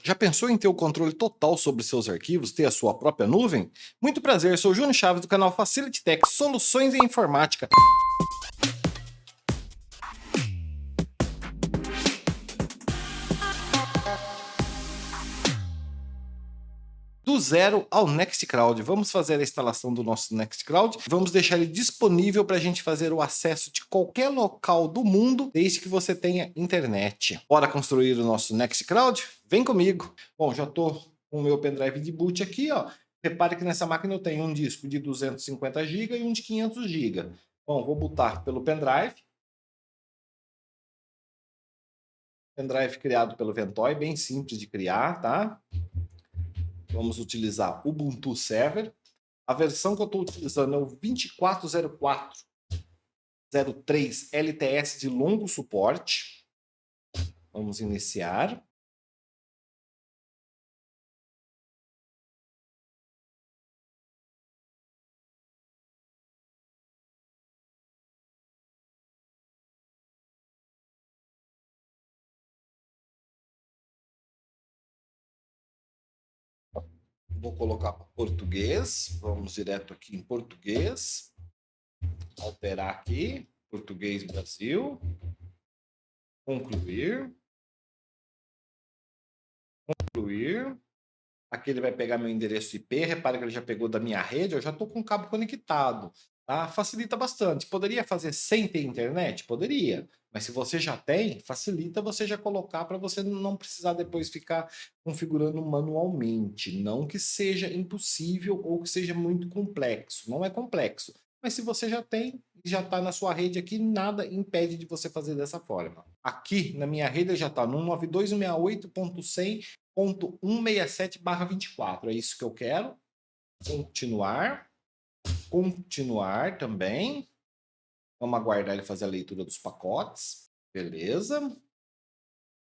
Já pensou em ter o controle total sobre seus arquivos, ter a sua própria nuvem? Muito prazer, sou Júnior Chaves do canal Facility Tech, Soluções em Informática. Do zero ao Nextcloud. Vamos fazer a instalação do nosso Nextcloud. Vamos deixar ele disponível para a gente fazer o acesso de qualquer local do mundo, desde que você tenha internet. Bora construir o nosso Nextcloud? Vem comigo. Bom, já estou com o meu pendrive de boot aqui, ó. Repare que nessa máquina eu tenho um disco de 250 GB e um de 500 GB. Bom, vou botar pelo pendrive. Pendrive criado pelo Ventoy, bem simples de criar, tá? Vamos utilizar o Ubuntu Server. A versão que eu estou utilizando é o 240403 LTS de longo suporte. Vamos iniciar. Vou colocar para português. Vamos direto aqui em português. Alterar aqui. Português Brasil. Concluir. Concluir. Aqui ele vai pegar meu endereço IP. Repare que ele já pegou da minha rede. Eu já estou com o cabo conectado. Tá? Facilita bastante. Poderia fazer sem ter internet? Poderia. Mas se você já tem, facilita você já colocar para você não precisar depois ficar configurando manualmente. Não que seja impossível ou que seja muito complexo. Não é complexo. Mas se você já tem, já está na sua rede aqui, nada impede de você fazer dessa forma. Aqui na minha rede já está no 92.168.167/24. É isso que eu quero. Continuar. Continuar também. Vamos aguardar ele fazer a leitura dos pacotes. Beleza.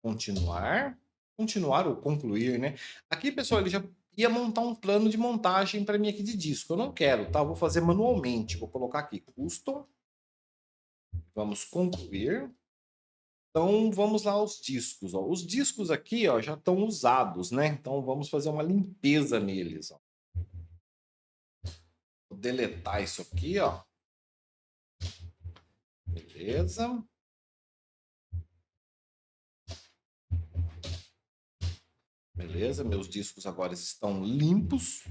Continuar. Continuar ou concluir, né? Aqui, pessoal, ele já ia montar um plano de montagem para mim aqui de disco. Eu não quero, tá? Eu vou fazer manualmente. Vou colocar aqui Custom. Vamos concluir. Então, vamos lá aos discos. Ó. Os discos aqui ó, já estão usados, né? Então, vamos fazer uma limpeza neles. Ó. Vou deletar isso aqui, ó. Beleza. Beleza, meus discos agora estão limpos.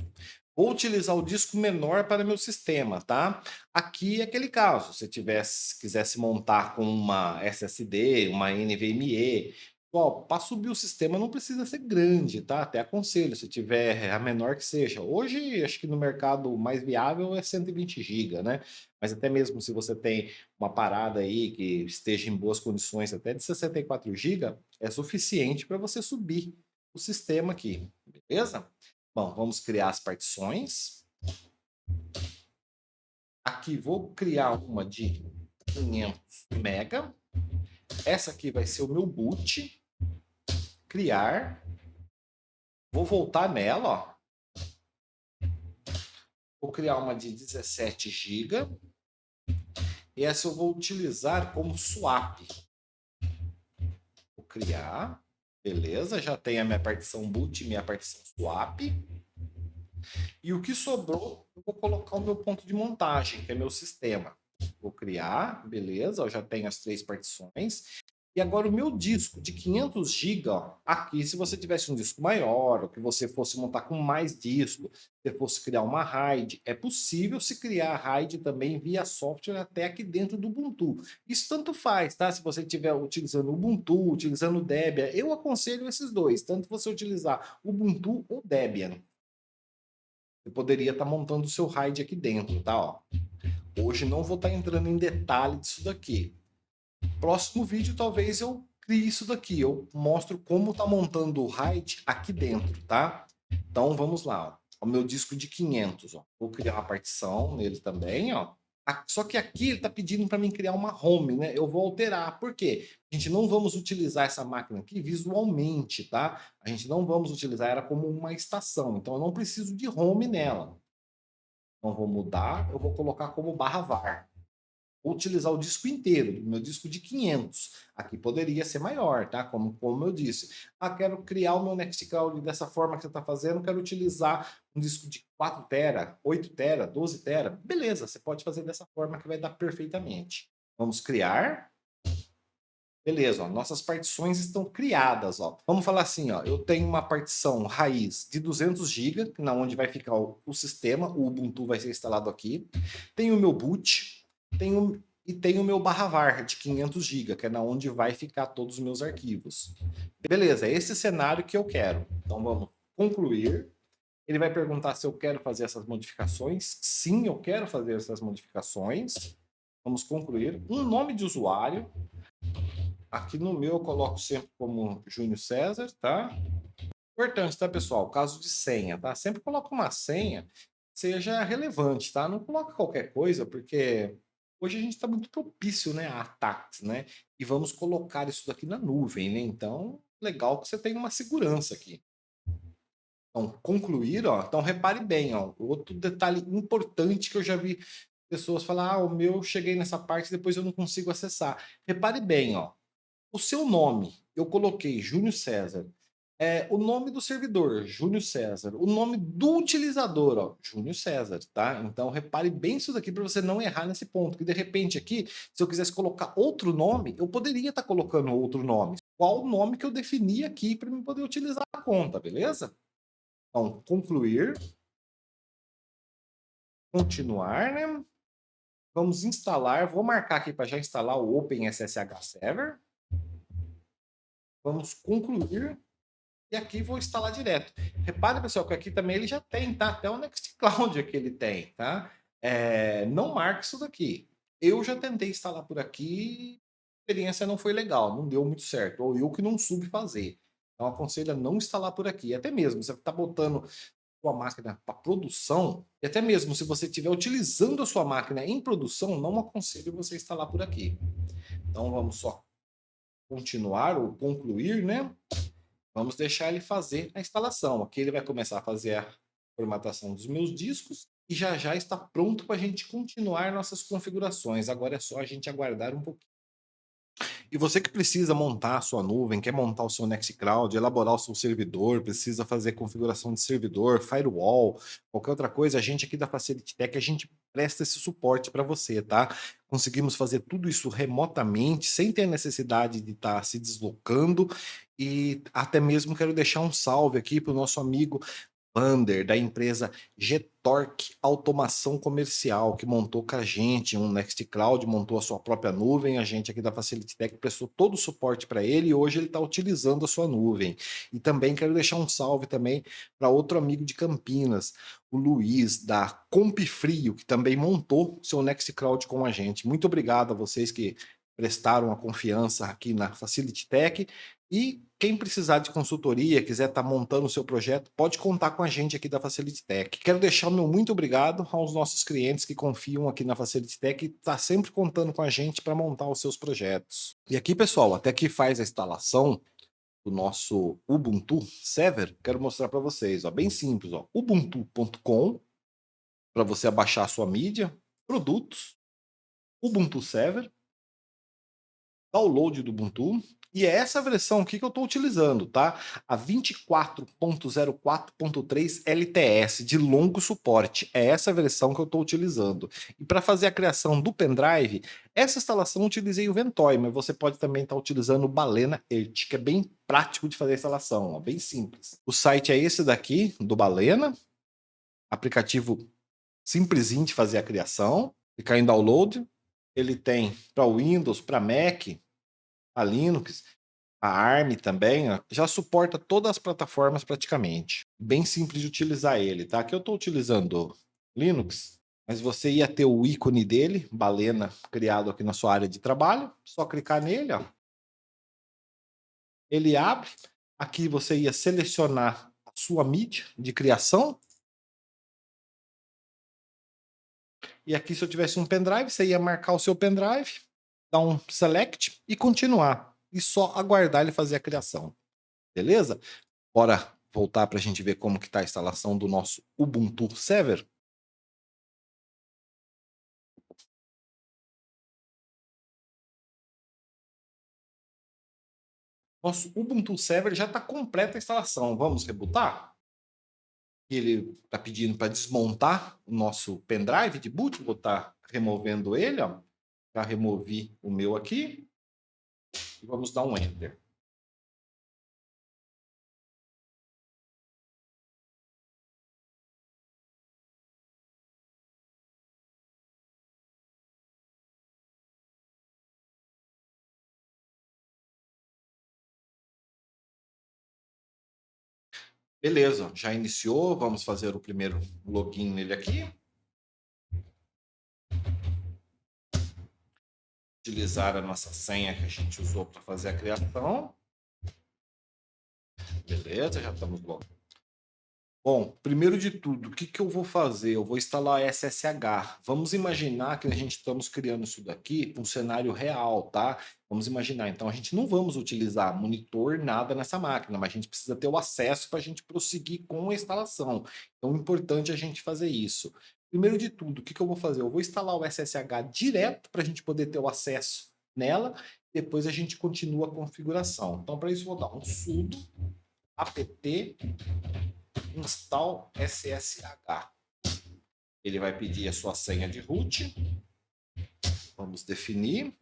Vou utilizar o disco menor para meu sistema, tá? Aqui é aquele caso, se quisesse montar com uma SSD, uma NVMe, para subir o sistema não precisa ser grande, tá? Até aconselho, se tiver a menor que seja. Hoje, acho que no mercado mais viável é 120 GB, né? Mas até mesmo se você tem uma parada aí que esteja em boas condições, até de 64 GB, é suficiente para você subir o sistema aqui, beleza? Bom, vamos criar as partições. Aqui vou criar uma de 500 MB. Essa aqui vai ser o meu boot. Criar. Vou voltar nela, ó. Vou criar uma de 17 GB. E essa eu vou utilizar como swap. Vou criar. Beleza, já tem a minha partição boot e minha partição swap. E o que sobrou, eu vou colocar o meu ponto de montagem, que é meu sistema. Vou criar, beleza, eu já tenho as 3 partições. E agora o meu disco de 500 GB, aqui se você tivesse um disco maior, ou que você fosse montar com mais disco, você fosse criar uma RAID, é possível se criar a RAID também via software até aqui dentro do Ubuntu. Isso tanto faz, tá? Se você estiver utilizando Ubuntu, utilizando Debian, eu aconselho esses dois, tanto você utilizar Ubuntu ou Debian. Você poderia estar montando o seu RAID aqui dentro, tá? Ó. Hoje não vou estar entrando em detalhe disso daqui. Próximo vídeo talvez eu crie isso daqui. Eu mostro como tá montando o RAID aqui dentro, tá? Então vamos lá. Ó. O meu disco de 500, ó. Vou criar uma partição nele também, ó. Só que aqui ele está pedindo para mim criar uma home, né? Eu vou alterar. Por quê? A gente não vamos utilizar essa máquina aqui visualmente, tá? A gente não vamos utilizar ela como uma estação. Então eu não preciso de home nela. Então vou mudar, eu vou colocar como /var. Vou utilizar o disco inteiro, meu disco de 500. Aqui poderia ser maior, tá? Como eu disse. Ah, quero criar o meu Nextcloud dessa forma que você está fazendo, quero utilizar um disco de 4 tera, 8 tera, 12 tera. Beleza, você pode fazer dessa forma que vai dar perfeitamente. Vamos criar. Beleza, ó, nossas partições estão criadas. Ó. Vamos falar assim, ó, eu tenho uma partição raiz de 200 GB, na onde vai ficar o sistema, o Ubuntu vai ser instalado aqui. Tenho o meu boot, tenho o meu /var de 500 GB, que é na onde vai ficar todos os meus arquivos. Beleza, é esse cenário que eu quero. Então vamos concluir. Ele vai perguntar se eu quero fazer essas modificações. Sim, eu quero fazer essas modificações. Vamos concluir. Um nome de usuário. Aqui no meu eu coloco sempre como Júnior César, tá? Importante, tá, pessoal? Caso de senha, tá? Sempre coloca uma senha que seja relevante, tá? Não coloca qualquer coisa, porque hoje a gente está muito propício, né, a ataques, né? E vamos colocar isso daqui na nuvem, né? Então, legal que você tenha uma segurança aqui. Então, concluir, ó. Então, repare bem, ó. Outro detalhe importante que eu já vi pessoas falar, ah, o meu cheguei nessa parte, depois eu não consigo acessar. Repare bem, ó. O seu nome, eu coloquei Júnior César. O nome do servidor, Júnior César. O nome do utilizador, ó, Júnior César, tá? Então repare bem isso daqui para você não errar nesse ponto. Que de repente aqui, se eu quisesse colocar outro nome, eu poderia estar colocando outro nome. Qual o nome que eu defini aqui para eu poder utilizar a conta, beleza? Então, concluir. Continuar, né? Vamos instalar. Vou marcar aqui para já instalar o OpenSSH Server. Vamos concluir. E aqui vou instalar direto. Repare, pessoal, que aqui também ele já tem, tá? Até o Nextcloud aqui ele tem, tá? Não marque isso daqui. Eu já tentei instalar por aqui, a experiência não foi legal, não deu muito certo. Ou eu que não soube fazer. Então, aconselho a não instalar por aqui. Até mesmo, você está botando sua máquina para produção, e até mesmo se você estiver utilizando a sua máquina em produção, não aconselho você instalar por aqui. Então, vamos só continuar ou concluir, né? Vamos deixar ele fazer a instalação. Aqui ele vai começar a fazer a formatação dos meus discos e já já está pronto para a gente continuar nossas configurações. Agora é só a gente aguardar um pouquinho. E você que precisa montar a sua nuvem, quer montar o seu Nextcloud, elaborar o seu servidor, precisa fazer configuração de servidor, firewall, qualquer outra coisa, a gente aqui da Facility Tech, a gente presta esse suporte para você, tá? Conseguimos fazer tudo isso remotamente, sem ter necessidade de estar se deslocando, e até mesmo quero deixar um salve aqui para o nosso amigo Vander, da empresa Getorque Automação Comercial, que montou com a gente um Nextcloud, montou a sua própria nuvem, a gente aqui da Facility Tech prestou todo o suporte para ele e hoje ele está utilizando a sua nuvem. E também quero deixar um salve também para outro amigo de Campinas, o Luiz, da Compifrio, que também montou seu Nextcloud com a gente. Muito obrigado a vocês que prestaram a confiança aqui na Facility Tech. E quem precisar de consultoria, quiser estar montando o seu projeto, pode contar com a gente aqui da Facility Tech. Quero deixar o meu muito obrigado aos nossos clientes que confiam aqui na Facility Tech e está sempre contando com a gente para montar os seus projetos. E aqui, pessoal, até que faz a instalação do nosso Ubuntu Server, quero mostrar para vocês, ó, bem simples, ó, ubuntu.com para você abaixar a sua mídia, produtos, Ubuntu Server, download do Ubuntu, e é essa versão aqui que eu estou utilizando, tá? A 24.04.3 LTS, de longo suporte. É essa versão que eu estou utilizando. E para fazer a criação do pendrive, essa instalação eu utilizei o Ventoy, mas você pode também estar utilizando o Balena Earth, que é bem prático de fazer a instalação, ó, bem simples. O site é esse daqui, do Balena, aplicativo simplesinho de fazer a criação, clicar em download. Ele tem para Windows, para Mac, a Linux, a ARM também, ó, já suporta todas as plataformas praticamente. Bem simples de utilizar ele, tá? Aqui eu estou utilizando Linux, mas você ia ter o ícone dele, Balena, criado aqui na sua área de trabalho. Só clicar nele, ó. Ele abre. Aqui você ia selecionar a sua mídia de criação. E aqui, se eu tivesse um pendrive, você ia marcar o seu pendrive, dar um select e continuar. E só aguardar ele fazer a criação. Beleza? Bora voltar para a gente ver como que está a instalação do nosso Ubuntu Server. Nosso Ubuntu Server já está completa a instalação. Vamos rebootar? Ele está pedindo para desmontar o nosso pendrive de boot. Vou estar removendo ele, ó. Já removi o meu aqui. E vamos dar um Enter. Beleza, já iniciou. Vamos fazer o primeiro login nele aqui. Utilizar a nossa senha que a gente usou para fazer a criação. Beleza, já estamos logo. Bom, primeiro de tudo, o que eu vou fazer? Eu vou instalar SSH. Vamos imaginar que a gente estamos criando isso daqui para um cenário real, tá? Vamos imaginar. Então, a gente não vamos utilizar monitor, nada nessa máquina, mas a gente precisa ter o acesso para a gente prosseguir com a instalação. Então, é importante a gente fazer isso. Primeiro de tudo, o que eu vou fazer? Eu vou instalar o SSH direto para a gente poder ter o acesso nela. Depois a gente continua a configuração. Então, para isso, eu vou dar um sudo apt install SSH. Ele vai pedir a sua senha de root. Vamos definir.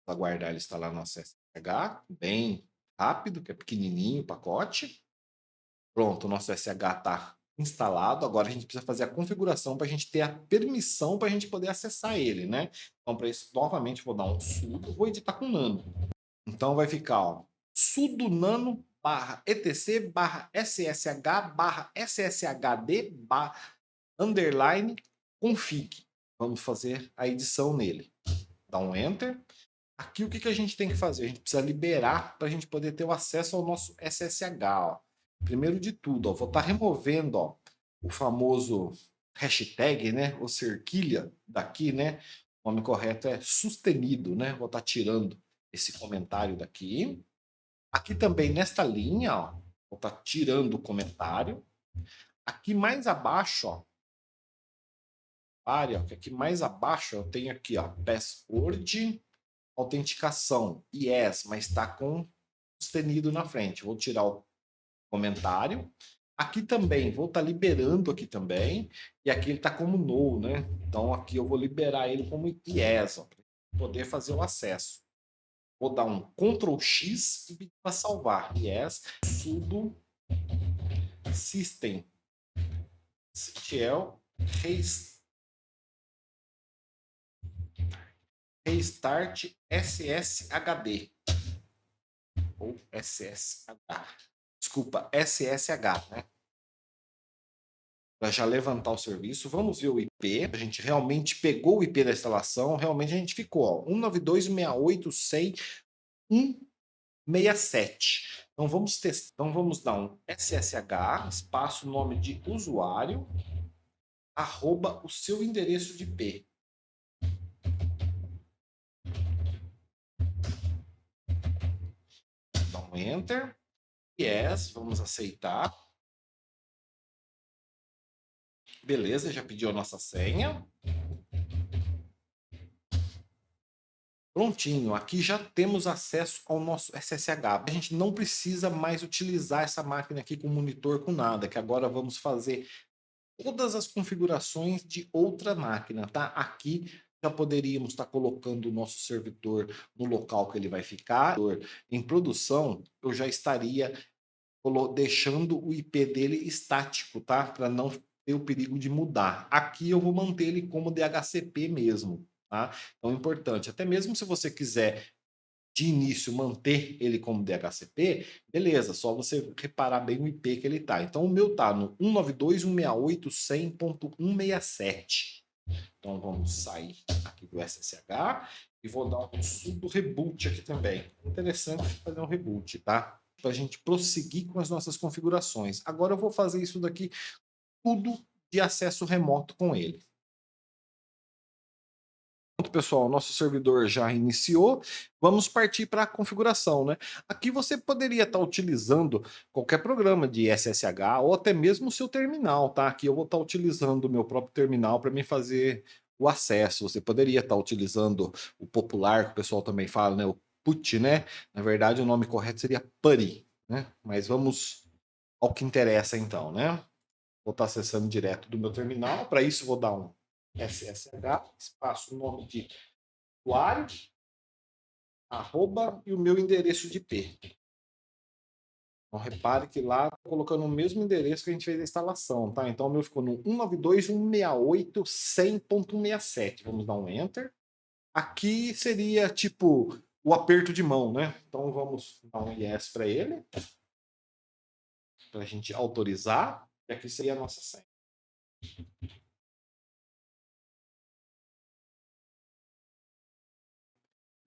Vou aguardar ele instalar nosso SSH. Bem rápido, que é pequenininho o pacote. Pronto, o nosso SSH está instalado. Agora a gente precisa fazer a configuração para a gente ter a permissão para a gente poder acessar ele, né? Então, para isso, novamente, vou dar um sudo. Vou editar com nano. Então, vai ficar, ó, sudo nano /etc /ssh /sshd _ config. Vamos fazer a edição nele. Dá um enter. Aqui o que a gente tem que fazer? A gente precisa liberar para a gente poder ter o acesso ao nosso SSH. Ó. Primeiro de tudo, ó, vou estar removendo, ó, o famoso hashtag, né, ou cerquilha daqui, né? O nome correto é sustenido, né? Vou estar tirando esse comentário daqui. Aqui também, nesta linha, ó, vou estar tirando o comentário. Aqui mais abaixo, ó, área, que aqui mais abaixo eu tenho aqui, ó, password, autenticação, yes, mas está com sustenido na frente. Vou tirar o comentário. Aqui também, vou estar liberando aqui também. E aqui ele está como no, né? Então aqui eu vou liberar ele como yes, ó, para poder fazer o acesso. Vou dar um Ctrl X e pedir para salvar. Yes, sudo system ctl restart sshd ou ssh. Desculpa, SSH, né? Para já levantar o serviço, vamos ver o IP. A gente realmente pegou o IP da instalação, realmente a gente ficou, ó, 192.168.167. Então vamos testar. Então vamos dar um SSH, espaço, nome de usuário, arroba o seu endereço de IP. Dá um enter. Yes, vamos aceitar. Beleza, já pediu a nossa senha. Prontinho, aqui já temos acesso ao nosso SSH. A gente não precisa mais utilizar essa máquina aqui com monitor, com nada, que agora vamos fazer todas as configurações de outra máquina, tá? Aqui já poderíamos estar colocando o nosso servidor no local que ele vai ficar. Em produção, eu já estaria deixando o IP dele estático, tá? Para não ter o perigo de mudar. Aqui eu vou manter ele como DHCP mesmo, tá? Então é importante, até mesmo se você quiser de início manter ele como DHCP, beleza, só você reparar bem o IP que ele tá. Então o meu tá no 192.168.100.167. Então vamos sair aqui do SSH e vou dar um sudo reboot aqui também. Interessante fazer um reboot, tá? Para a gente prosseguir com as nossas configurações. Agora eu vou fazer isso daqui tudo de acesso remoto com ele. Pronto, pessoal, nosso servidor já iniciou. Vamos partir para a configuração, né? Aqui você poderia estar utilizando qualquer programa de SSH ou até mesmo o seu terminal, tá? Aqui eu vou estar utilizando o meu próprio terminal para me fazer o acesso. Você poderia estar utilizando o popular, que o pessoal também fala, né? O PUT, né? Na verdade, o nome correto seria PuTTY, né? Mas vamos ao que interessa então, né? Vou estar acessando direto do meu terminal. Para isso, vou dar um SSH, espaço, nome de usuário, arroba e o meu endereço de IP. Então, repare que lá estou colocando o mesmo endereço que a gente fez a instalação, tá? Então, o meu ficou no 192.168.100.167. Vamos dar um Enter. Aqui seria tipo o aperto de mão, né? Então, vamos dar um Yes para ele, para a gente autorizar. E aqui seria a nossa senha.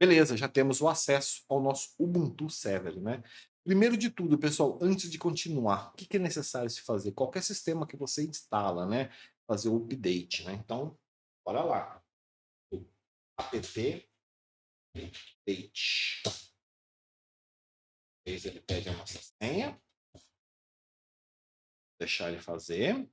Beleza, já temos o acesso ao nosso Ubuntu Server, né? Primeiro de tudo, pessoal, antes de continuar, o que é necessário se fazer? Qualquer sistema que você instala, né? Fazer o update, né? Então, bora lá. Apt update. Ele pede a nossa senha. Deixar ele fazer.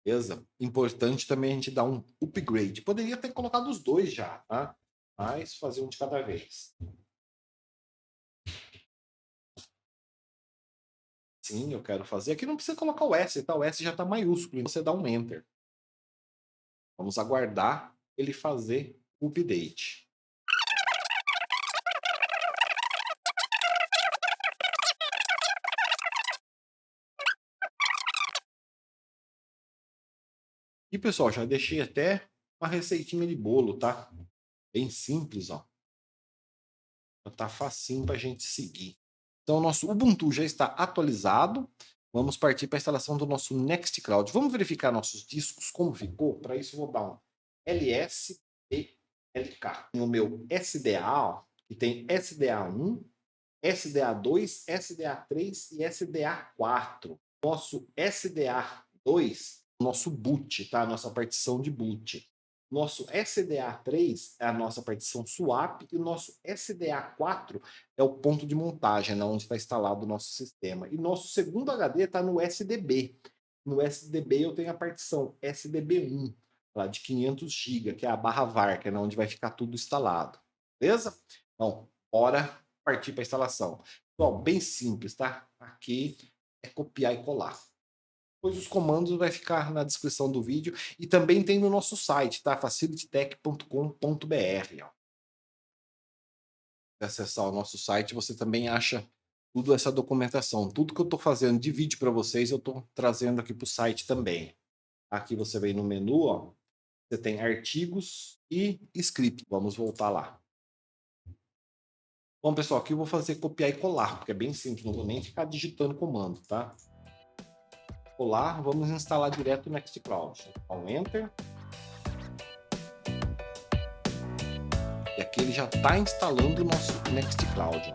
Beleza? Importante também a gente dar um upgrade. Poderia ter colocado os dois já, tá? Mas fazer um de cada vez. Sim, eu quero fazer. Aqui não precisa colocar o S, tá? O S já está maiúsculo, então você dá um Enter. Vamos aguardar ele fazer o update. E, pessoal, já deixei até uma receitinha de bolo, tá? Bem simples, ó. Tá facinho para a gente seguir. Então, o nosso Ubuntu já está atualizado. Vamos partir para a instalação do nosso Nextcloud. Vamos verificar nossos discos, como ficou? Para isso, vou dar um LS e LK. No meu SDA, ó, que tem SDA1, SDA2, SDA3 e SDA4. Nosso SDA2, nosso boot, tá? Nossa partição de boot. Nosso SDA3 é a nossa partição swap e o nosso SDA4 é o ponto de montagem, né, onde está instalado o nosso sistema. E nosso segundo HD está no SDB. No SDB eu tenho a partição SDB1, lá de 500 GB, que é a barra var, que é onde vai ficar tudo instalado. Beleza? Então, bora partir para a instalação. Bom, bem simples, tá? Aqui é copiar e colar. Depois os comandos vai ficar na descrição do vídeo e também tem no nosso site, tá? facilitytech.com.br. Se acessar o nosso site, você também acha tudo essa documentação. Tudo que eu estou fazendo de vídeo para vocês, eu estou trazendo aqui para o site também. Aqui você vem no menu, ó, você tem artigos e script. Vamos voltar lá. Bom, pessoal, aqui eu vou fazer copiar e colar, porque é bem simples, não vou nem ficar digitando comando, tá? Colar, vamos instalar direto o Nextcloud. Então, Enter. E aqui ele já está instalando o nosso Nextcloud.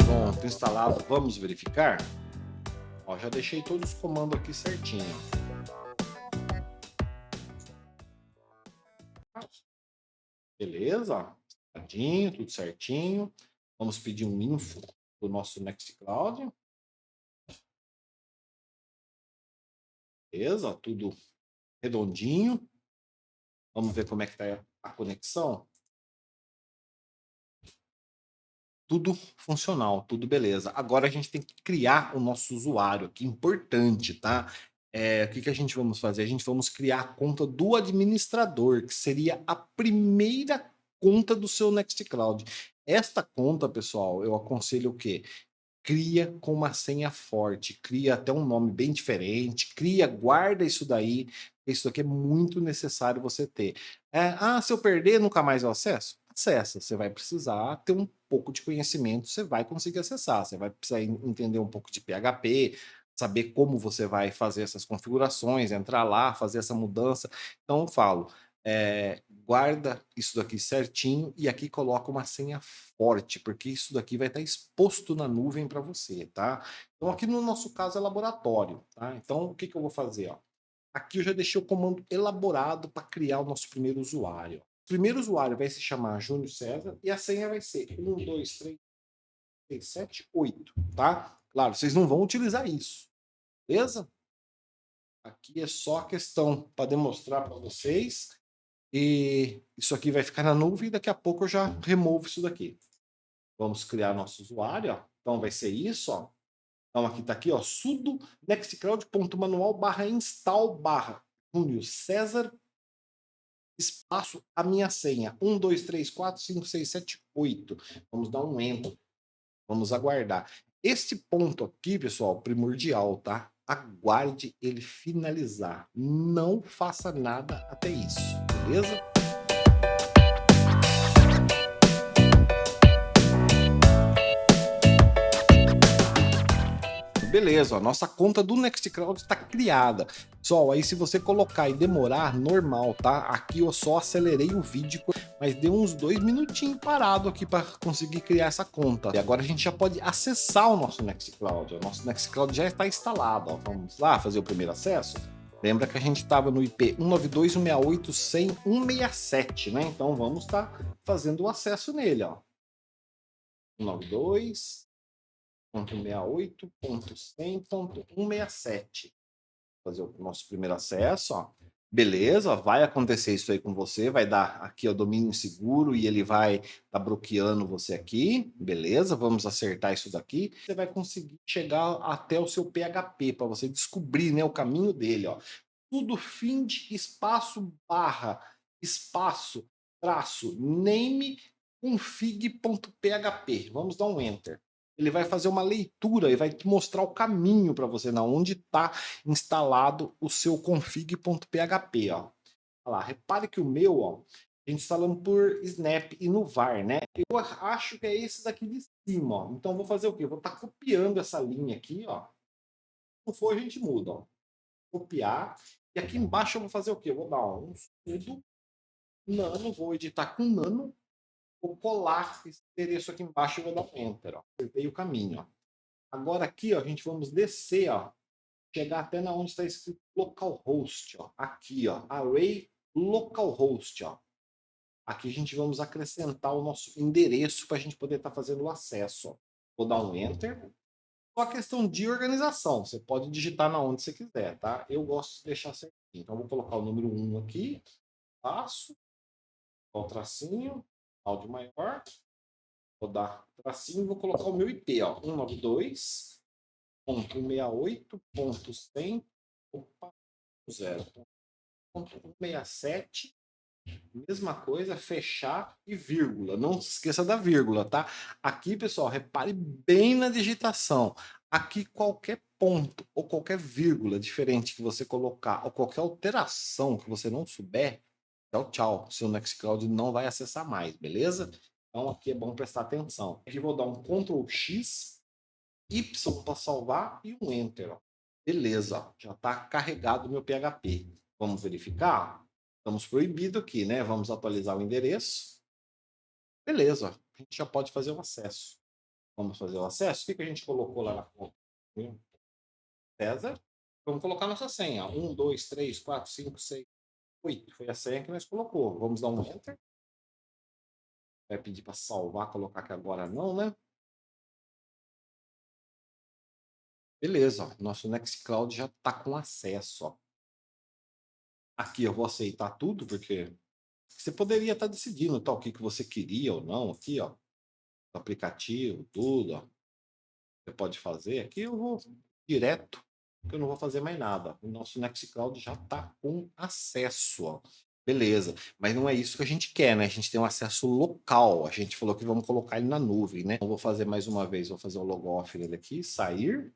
Pronto, instalado. Vamos verificar? Ó, já deixei todos os comandos aqui certinho. Beleza? Tudo certinho. Vamos pedir um info do nosso Nextcloud. Beleza? Tudo redondinho. Vamos ver como é que está a conexão. Tudo funcional, tudo beleza. Agora a gente tem que criar o nosso usuário, que é importante, tá? O que a gente vamos fazer? A gente vamos criar a conta do administrador, que seria a primeira conta do seu Nextcloud. Esta conta, pessoal, eu aconselho o quê? Cria com uma senha forte, cria até um nome bem diferente, guarda isso daí, isso aqui é muito necessário você ter. Se eu perder, nunca mais eu acesso? Acessa, você vai precisar ter um pouco de conhecimento, você vai conseguir acessar, você vai precisar entender um pouco de PHP, saber como você vai fazer essas configurações, entrar lá, fazer essa mudança. Então eu falo, guarda isso daqui certinho e aqui coloca uma senha forte, porque isso daqui vai estar exposto na nuvem para você, tá? Então aqui no nosso caso é laboratório, tá? Então o que eu vou fazer, ó? Aqui eu já deixei o comando elaborado para criar o nosso primeiro usuário. O primeiro usuário vai se chamar Júnior César e a senha vai ser 1, 2, 3, 7, 8, tá? Claro, vocês não vão utilizar isso, beleza? Aqui é só a questão para demonstrar para vocês. E isso aqui vai ficar na nuvem e daqui a pouco eu já removo isso daqui. Vamos criar nosso usuário, ó. Então vai ser isso, ó. Então aqui tá aqui, ó, sudo nextcloud.manual install Júnior César espaço a minha senha 1, 2, 3, 4, 5, 6, 7, 8. Vamos dar um enter. Vamos aguardar. Este ponto aqui, pessoal, primordial, tá? Aguarde ele finalizar. Não faça nada até isso, beleza? Beleza, ó, nossa conta do Nextcloud está criada. Pessoal, aí se você colocar e demorar, normal, tá? Aqui eu só acelerei o vídeo, mas deu uns 2 minutinhos parado aqui para conseguir criar essa conta. E agora a gente já pode acessar o nosso Nextcloud. O nosso Nextcloud já está instalado. Ó. Vamos lá fazer o primeiro acesso? Lembra que a gente estava no IP 192.168.100.167, né? Então vamos estar fazendo o acesso nele, ó. 192.168.100.167. Fazer o nosso primeiro acesso, ó. Beleza, vai acontecer isso aí com você, vai dar aqui o domínio seguro e ele vai estar bloqueando você aqui, beleza? Vamos acertar isso daqui. Você vai conseguir chegar até o seu PHP para você descobrir, né, o caminho dele, ó. Tudo find espaço barra espaço traço name config.php. Vamos dar um enter. Ele vai fazer uma leitura e vai te mostrar o caminho para você, na onde está instalado o seu config.php, ó. Olha lá, repare que o meu, ó, a gente instalando por Snap e no var, né? Eu acho que é esse daqui de cima, ó. Então vou fazer o quê? Vou estar copiando essa linha aqui, ó. Se não for, a gente muda, ó. Copiar. E aqui embaixo eu vou fazer o quê? Eu vou dar ó, um sudo nano, vou editar com nano, vou colar esse endereço aqui embaixo e vou dar um enter, ó. Acertei o caminho, ó. Agora aqui, ó, a gente vamos descer, ó, chegar até na onde está escrito localhost, ó. Aqui, ó, array localhost, ó. Aqui a gente vamos acrescentar o nosso endereço para a gente poder estar fazendo o acesso, ó. Vou dar um enter. Só questão de organização, você pode digitar na onde você quiser, tá? Eu gosto de deixar certinho. Então vou colocar o número 1 aqui, passo, o tracinho, áudio maior, vou dar tracinho, vou colocar o meu IP, ó, 192.168.100, opa, 0.167, mesma coisa, fechar e vírgula. Não se esqueça da vírgula, tá? Aqui, pessoal, repare bem na digitação. Aqui, qualquer ponto ou qualquer vírgula diferente que você colocar, ou qualquer alteração que você não souber, tchau, tchau. Seu Nextcloud não vai acessar mais, beleza? Então, aqui é bom prestar atenção. Aqui vou dar um Ctrl X, Y para salvar e um Enter. Ó. Beleza, ó. Já está carregado o meu PHP. Vamos verificar? Estamos proibido aqui, né? Vamos atualizar o endereço. Beleza, ó. A gente já pode fazer o acesso. Vamos fazer o acesso? O que a gente colocou lá na conta? César. Vamos colocar nossa senha. 1, 2, 3, 4, 5, 6, 8. Foi a senha que nós colocou. Vamos dar um Enter. Vai pedir para salvar, colocar que agora não, né? Beleza, ó. Nosso Nextcloud já está com acesso, ó. Aqui eu vou aceitar tudo, porque você poderia estar decidindo tá, o que você queria ou não. Aqui, ó, o aplicativo, tudo, ó. Você pode fazer. Aqui eu vou direto, porque eu não vou fazer mais nada. O nosso Nextcloud já está com acesso, ó. Beleza, mas não é isso que a gente quer, né? A gente tem um acesso local. A gente falou que vamos colocar ele na nuvem, né? Então, vou fazer mais uma vez, vou fazer o logoff dele aqui, sair.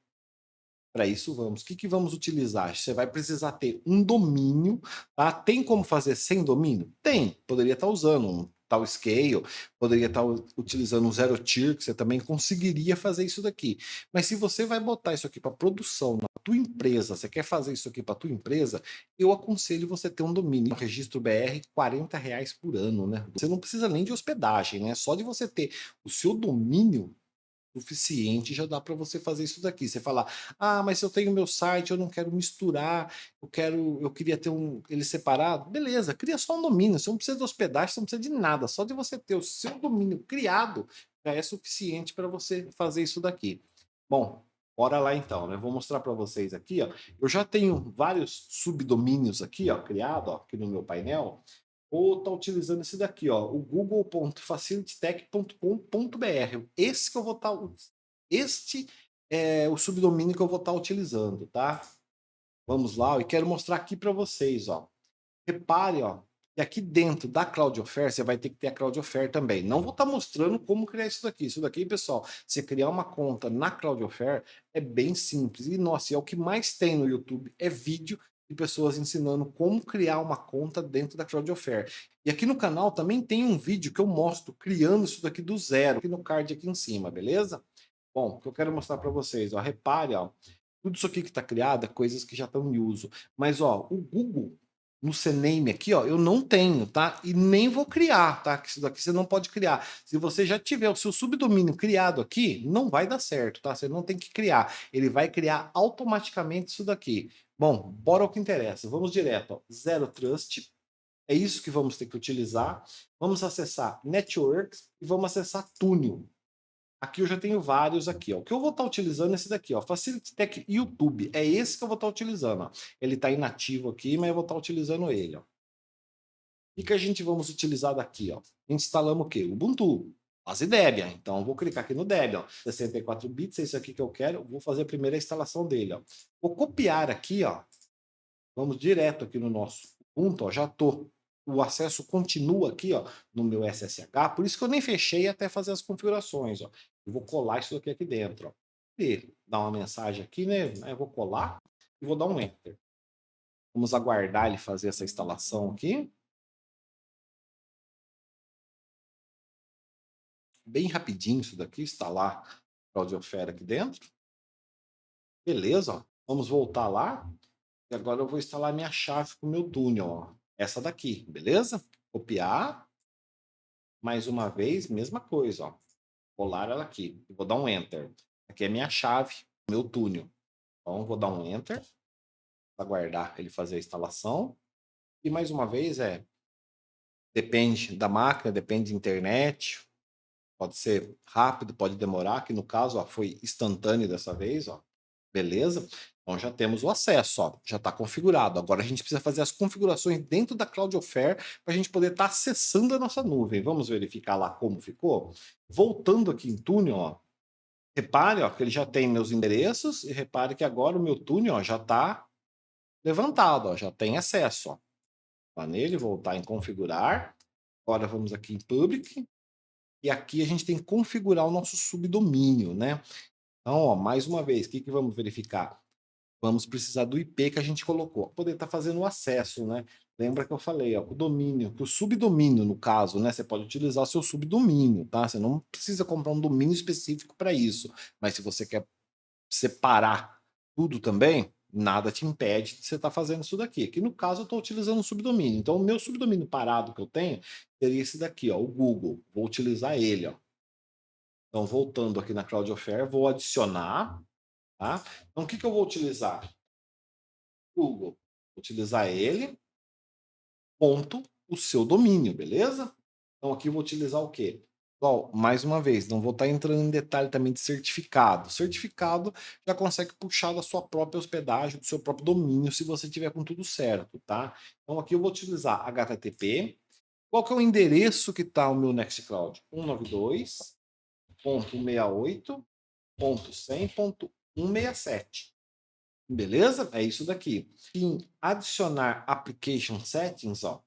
Para isso vamos. O que vamos utilizar? Você vai precisar ter um domínio, tá? Tem como fazer sem domínio? Tem. Poderia estar usando um tal scale, poderia estar utilizando um zero tier, que você também conseguiria fazer isso daqui. Mas se você vai botar isso aqui para produção na tua empresa, você quer fazer isso aqui para tua empresa, eu aconselho você ter um domínio. Um registro BR, R$ 40 por ano, né? Você não precisa nem de hospedagem, né? Só de você ter o seu domínio suficiente, já dá para você fazer isso daqui. Você falar, ah, mas se eu tenho meu site, eu não quero misturar, eu queria ter ele separado. Beleza, cria só um domínio. Você não precisa de hospedagem, você não precisa de nada. Só de você ter o seu domínio criado já é suficiente para você fazer isso daqui. Bom, bora lá então, né? Vou mostrar para vocês aqui, ó. Eu já tenho vários subdomínios aqui, ó, criado, ó, aqui no meu painel. Ou tá utilizando esse daqui, ó, o google.facilitytech.com.br. Esse que eu vou estar, este é o subdomínio que eu vou estar utilizando, tá? Vamos lá, e quero mostrar aqui para vocês, ó. Repare, ó, que aqui dentro da Cloudflare você vai ter que ter a Cloudflare também. Não vou estar mostrando como criar isso daqui. Isso daqui, pessoal, você criar uma conta na Cloudflare é bem simples. E, nossa, é o que mais tem no YouTube, é vídeo de pessoas ensinando como criar uma conta dentro da Cloudflare. E aqui no canal também tem um vídeo que eu mostro criando isso daqui do zero, aqui no card aqui em cima, beleza? Bom, o que eu quero mostrar para vocês, ó, repare, ó, tudo isso aqui que está criado é coisas que já estão em uso. Mas, ó, o Google no CNAME aqui, ó, eu não tenho, tá? E nem vou criar, tá? Que isso daqui você não pode criar. Se você já tiver o seu subdomínio criado aqui, não vai dar certo, tá? Você não tem que criar. Ele vai criar automaticamente isso daqui. Bom, bora ao que interessa. Vamos direto, ó. Zero Trust. É isso que vamos ter que utilizar. Vamos acessar Networks e vamos acessar Túnel. Aqui eu já tenho vários aqui, ó. O que eu vou estar utilizando é esse daqui, ó, Facility Tech YouTube. É esse que eu vou estar utilizando, ó. Ele está inativo aqui, mas eu vou estar utilizando ele, ó. O que a gente vamos utilizar daqui, ó? Instalamos o quê? Ubuntu. Base Debian. Então, eu vou clicar aqui no Debian. 64 bits, é isso aqui que eu quero. Vou fazer a primeira instalação dele, ó. Vou copiar aqui, ó. Vamos direto aqui no nosso Ubuntu, ó. Já tô. O acesso continua aqui, ó, no meu SSH. Por isso que eu nem fechei até fazer as configurações, ó. Eu vou colar isso aqui dentro, ó. E dar uma mensagem aqui, né? Eu vou colar e vou dar um Enter. Vamos aguardar ele fazer essa instalação aqui. Bem rapidinho isso daqui, instalar o Cloudflare aqui dentro. Beleza, ó. Vamos voltar lá. E agora eu vou instalar minha chave com o meu túnel, ó. Essa daqui, beleza? Copiar. Mais uma vez, mesma coisa, ó. Colar ela aqui. Vou dar um Enter. Aqui é minha chave, meu túnel. Então, vou dar um Enter. Aguardar ele fazer a instalação. E mais uma vez, depende da máquina, depende da internet. Pode ser rápido, pode demorar, que no caso, ó, foi instantâneo dessa vez, ó. Beleza? Então já temos o acesso, ó, já está configurado. Agora a gente precisa fazer as configurações dentro da Cloudflare para a gente poder estar acessando a nossa nuvem. Vamos verificar lá como ficou? Voltando aqui em túnel, ó, repare, ó, que ele já tem meus endereços e repare que agora o meu túnel, ó, já está levantado, ó, já tem acesso, ó. Vá nele, voltar em configurar. Agora vamos aqui em public. E aqui a gente tem que configurar o nosso subdomínio, né? Então, ó, mais uma vez, o que vamos verificar? Vamos precisar do IP que a gente colocou, para poder estar fazendo o acesso, né? Lembra que eu falei, ó, o domínio, que o subdomínio, no caso, né? Você pode utilizar o seu subdomínio, tá? Você não precisa comprar um domínio específico para isso. Mas se você quer separar tudo também, nada te impede de você estar fazendo isso daqui. Aqui no caso eu estou utilizando um subdomínio. Então o meu subdomínio parado que eu tenho seria esse daqui, ó, o Google. Vou utilizar ele, ó. Então voltando aqui na Cloudflare, vou adicionar, tá? Então o que eu vou utilizar? Google. Vou utilizar ele, ponto, o seu domínio, beleza? Então aqui eu vou utilizar o quê? Bom, mais uma vez, não vou estar entrando em detalhe também de certificado. Certificado já consegue puxar da sua própria hospedagem, do seu próprio domínio, se você tiver com tudo certo, tá? Então aqui eu vou utilizar HTTP. Qual que é o endereço que está o meu Nextcloud? 192.68.100.167. Beleza? É isso daqui. Em adicionar application settings, ó,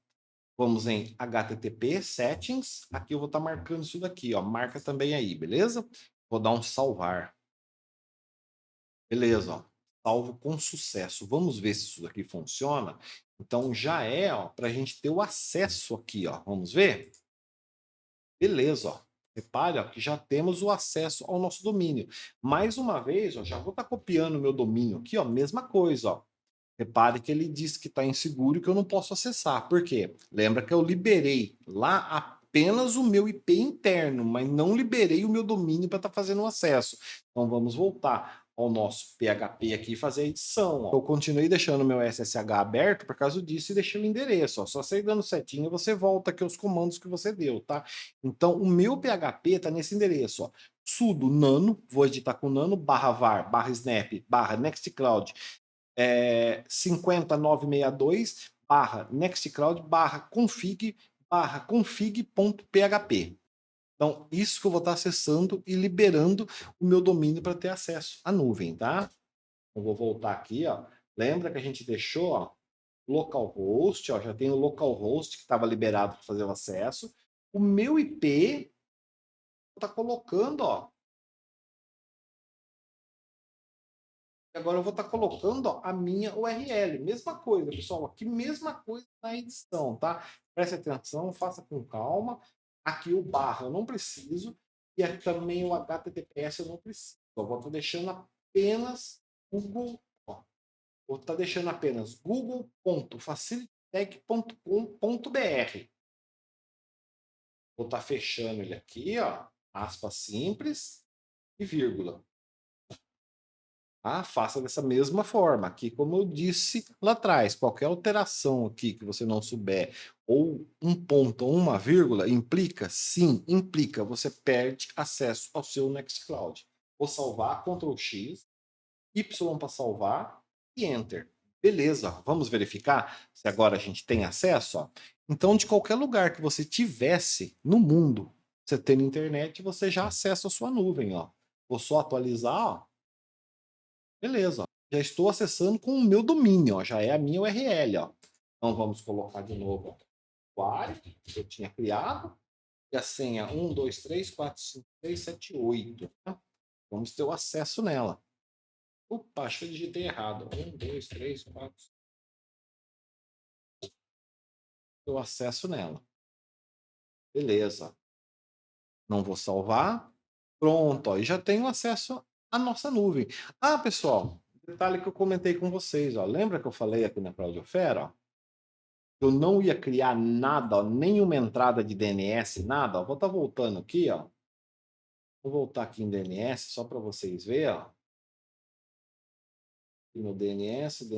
vamos em HTTP settings. Aqui eu vou estar marcando isso daqui, ó. Marca também aí, beleza? Vou dar um salvar. Beleza, ó. Salvo com sucesso. Vamos ver se isso daqui funciona. Então já é, ó, para a gente ter o acesso aqui, ó. Vamos ver? Beleza, ó. Repare, ó, que já temos o acesso ao nosso domínio. Mais uma vez, ó, já vou estar copiando o meu domínio aqui, ó, mesma coisa, ó. Repare que ele diz que está inseguro e que eu não posso acessar. Por quê? Lembra que eu liberei lá apenas o meu IP interno, mas não liberei o meu domínio para estar fazendo o acesso. Então vamos voltar ao nosso PHP aqui e fazer a edição. Ó. Eu continuei deixando o meu SSH aberto por causa disso e deixei o endereço. Ó. Só você dando setinha, você volta aqui os comandos que você deu, tá? Então o meu PHP está nesse endereço, ó. Sudo nano, vou editar com nano, /var, /snap, /nextcloud, 50962, /nextcloud, /config, /config.php. Então, isso que eu vou estar acessando e liberando o meu domínio para ter acesso à nuvem, tá? Eu vou voltar aqui, ó. Lembra que a gente deixou, ó, localhost, ó, já tem o localhost que estava liberado para fazer o acesso. O meu IP está colocando, ó. Agora eu vou estar colocando, ó, a minha URL. Mesma coisa, pessoal. Aqui, mesma coisa na edição, tá? Preste atenção, faça com calma. Aqui o barra eu não preciso. E aqui também o HTTPS eu não preciso. Eu vou estar deixando apenas Google. Ó, vou estar deixando apenas google.facilitytech.com.br. Vou estar fechando ele aqui, ó. Aspas simples e vírgula. Ah, faça dessa mesma forma. Aqui, como eu disse lá atrás, qualquer alteração aqui que você não souber, ou um ponto ou uma vírgula, implica? Sim, implica. Você perde acesso ao seu Nextcloud. Vou salvar, Ctrl X, Y para salvar e Enter. Beleza, vamos verificar se agora a gente tem acesso? Ó. Então, de qualquer lugar que você tivesse no mundo, você tendo internet, você já acessa a sua nuvem. Ó. Vou só atualizar, ó. Beleza, ó. Já estou acessando com o meu domínio, ó. Já é a minha URL. Ó. Então vamos colocar de novo o usuário que eu tinha criado e a senha 1, 2, 3, 4, 5, 6, 7, 8. Tá? Vamos ter o acesso nela. Opa, acho que eu digitei errado. 1, 2, 3, 4. O acesso nela. Beleza. Não vou salvar. Pronto, ó, e já tenho acesso à nossa nuvem. Ah, pessoal, detalhe que eu comentei com vocês, ó. Lembra que eu falei aqui na Cloudflare, ó? Eu não ia criar nada, ó, nenhuma entrada de DNS, nada. Ó. Vou estar voltando aqui, ó. Vou voltar aqui em DNS só para vocês verem, ó. Aqui no DNS,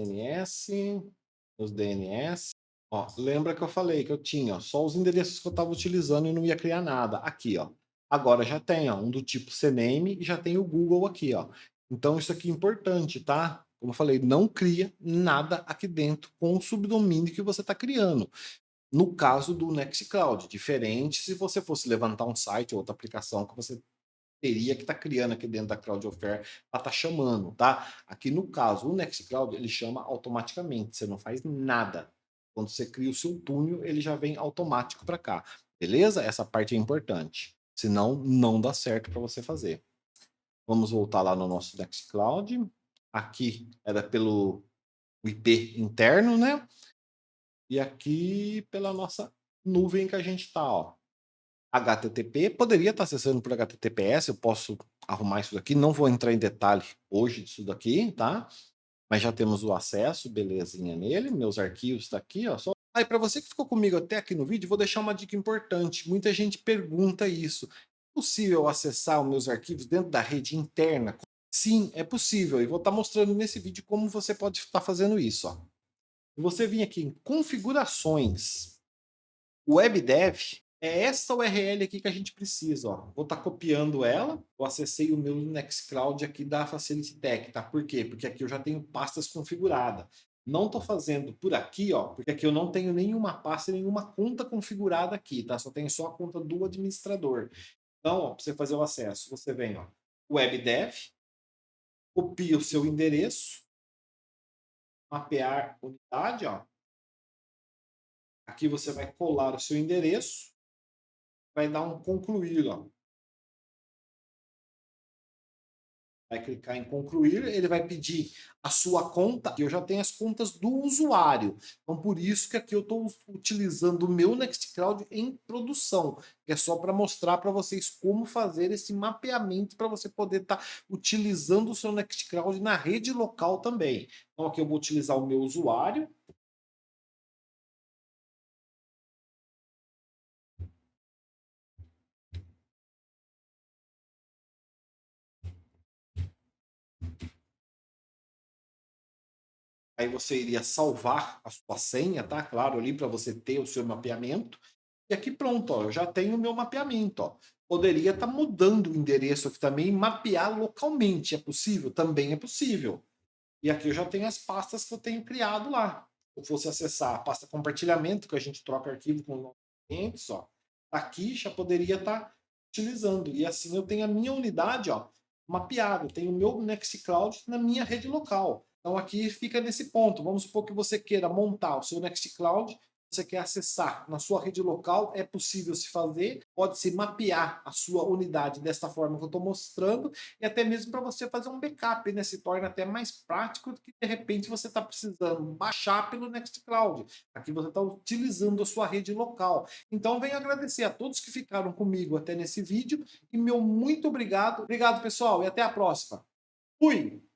nos DNS. Ó, lembra que eu falei que eu tinha ó, só os endereços que eu estava utilizando e não ia criar nada. Aqui, ó. Agora já tem ó, um do tipo CNAME e já tem o Google aqui, ó. Então isso aqui é importante, tá? Como eu falei, não cria nada aqui dentro com o subdomínio que você está criando. No caso do Nextcloud, diferente se você fosse levantar um site ou outra aplicação que você teria que estar criando aqui dentro da Cloudflare para estar chamando, tá? Aqui no caso, o Nextcloud, ele chama automaticamente, você não faz nada. Quando você cria o seu túnel, ele já vem automático para cá, beleza? Essa parte é importante, senão não dá certo para você fazer. Vamos voltar lá no nosso Nextcloud. Aqui era pelo IP interno, né? E aqui pela nossa nuvem que a gente está, ó. HTTP, poderia estar acessando por HTTPS, eu posso arrumar isso daqui, não vou entrar em detalhe hoje disso daqui, tá? Mas já temos o acesso, belezinha nele, meus arquivos está aqui, ó. Só... Aí, para você que ficou comigo até aqui no vídeo, vou deixar uma dica importante. Muita gente pergunta isso. É possível acessar os meus arquivos dentro da rede interna? Sim, é possível. E vou estar mostrando nesse vídeo como você pode estar fazendo isso, ó. Você vir aqui em configurações, WebDev, é essa URL aqui que a gente precisa, ó. Vou estar copiando ela. Eu acessei o meu Nextcloud aqui da Facility Tech, tá? Por quê? Porque aqui eu já tenho pastas configuradas. Não estou fazendo por aqui, ó, porque aqui eu não tenho nenhuma pasta, nenhuma conta configurada aqui, tá? Só tenho só a conta do administrador. Então, ó, para você fazer o acesso, você vem, ó, WebDev, copia o seu endereço, mapear unidade, ó. Aqui você vai colar o seu endereço, vai dar um concluir, ó. Vai clicar em concluir, ele vai pedir a sua conta, e eu já tenho as contas do usuário. Então, por isso que aqui eu estou utilizando o meu Nextcloud em produção, que é só para mostrar para vocês como fazer esse mapeamento para você poder estar utilizando o seu Nextcloud na rede local também. Então, aqui eu vou utilizar o meu usuário. Aí você iria salvar a sua senha, tá? Claro, ali para você ter o seu mapeamento. E aqui pronto, ó, eu já tenho o meu mapeamento, ó. Poderia estar mudando o endereço aqui também e mapear localmente. É possível? Também é possível. E aqui eu já tenho as pastas que eu tenho criado lá. Se eu fosse acessar a pasta compartilhamento, que a gente troca arquivo com os clientes, ó, aqui já poderia estar utilizando. E assim eu tenho a minha unidade, ó, mapeada. Eu tenho o meu Nextcloud na minha rede local. Então aqui fica nesse ponto. Vamos supor que você queira montar o seu Nextcloud, você quer acessar na sua rede local, é possível se fazer, pode-se mapear a sua unidade desta forma que eu estou mostrando, e até mesmo para você fazer um backup, né? Se torna até mais prático do que de repente você está precisando baixar pelo Nextcloud. Aqui você está utilizando a sua rede local. Então venho agradecer a todos que ficaram comigo até nesse vídeo, e meu muito obrigado. Obrigado, pessoal, e até a próxima. Fui!